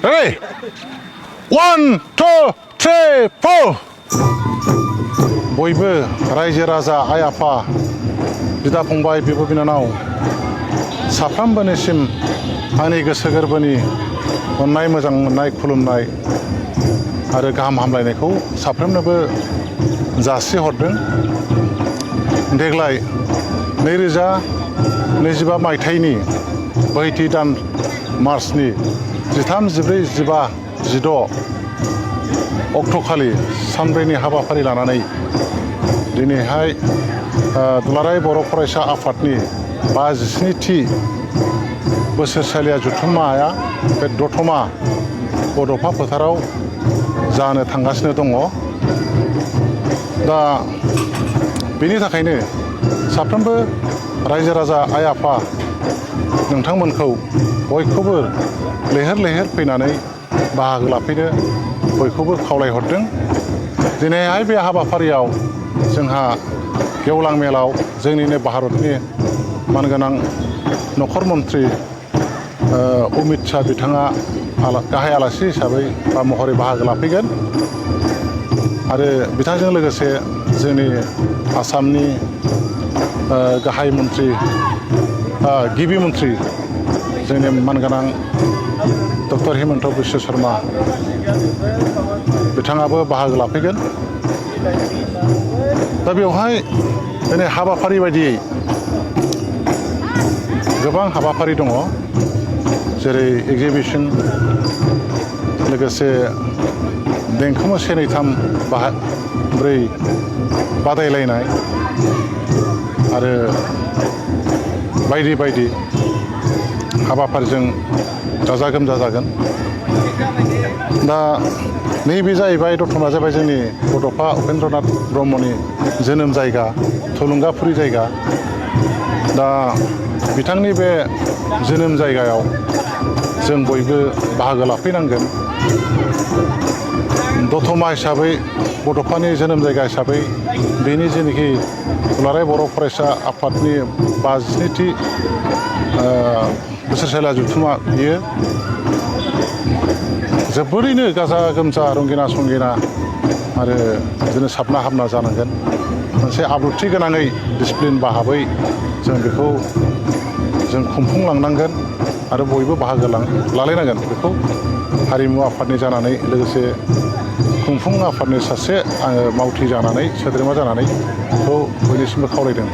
Ready? 1, 2, 3, 4. बयबो रायजो राजा आइ आफा बिदा फंबाय बिब' बिनानाव साफ्रोमबोनिसिम आंनि गोसो गोरबोनि अननाय मोजां मोननाय खुलुमनाय आरो गाहाम हामलायनायखौ साफ्रोमनोबो जासिहरदों। देग्लाय 2025 मायथाइनि बैथि दान मार्चनि 13, 14, 15, 16 अक्ट'खालि सानब्रैनि हाबाफारि लानानै दिनैहाय दुलाराय बर' फरायसा आफादनि 57थि बोसोरसालिया जथुम्माया बे दतमा बड'फा फोथाराव जानो थांगासिनो दङ। दा बेनि थाखायनो साफ्रोमबो रायजो राजा आइ आफा नोंथांमोनखौ बयखौबो लैहोर लैहोर फैनानै बाहागो लाफैनो बयखौबो खावलायहरदों। दिनैहाय बे हाबाफारियाव जोंहा गेवलां मेलाव जोंनिनो भारतनि मानगोनां नखर मन्त्रि अमित शाह बिथाङा गाहाय आलासि हिसाबै बा महरै बाहागो लाफैगोन आरो बिथांजों लोगोसे जोंनि आसामनि गाहाय मन्त्रि गिबि मन्त्रि जोंनि मानगोनां डक्टर हिमन्त बिश्व शर्मा बिथाङाबो बाहागो लाफैगोन। दा बेवहाय दिनै हाबाफारि बायदियै गोबां हाबाफारि दङ, जेरै एग्जिबिसन, लोगोसे देंखो से नै थाम ब्रै बादायलायनाय आरो बायदि बायदि हाबाफारिजों गाजा गोमजा जागोन। दा नैबे जाहैबाय दतमा जाबाय जोंनि बड'फा उपेन्द्रनाथ ब्रह्मनि जोनोम जायगा, थुलुंगाफुरि जायगा। दा बिथांनि बे जोनोम जायगायाव जों बयबो बाहागो लाफैनांगोन। दतमा हिसाबै बड'फानि जोनोम जायगा हिसाबै बेनि जेनाखि दुलाराय बर' फरायसा आफादनि 57थि बोसोरसालिया जथुम्मा बियो जोबोरैनो गाजा गोमजा रंगिना संगिना आरो बिदिनो साबना हामना जानांगोन। मोनसे आब्रुथि गोनाङै डिसिप्लिन भाबै जों बेखौ खुंफुंलांनांगोन आरो बयबो बाहागो लालायनांगोन। बेखौ हारिमु आफादनि जानानै लोगोसे खुंफुं आफादनि सासे आङो मावथि जानानै सोद्रोमा जानानै बेखौ बयनिसिमबो खावलायदों।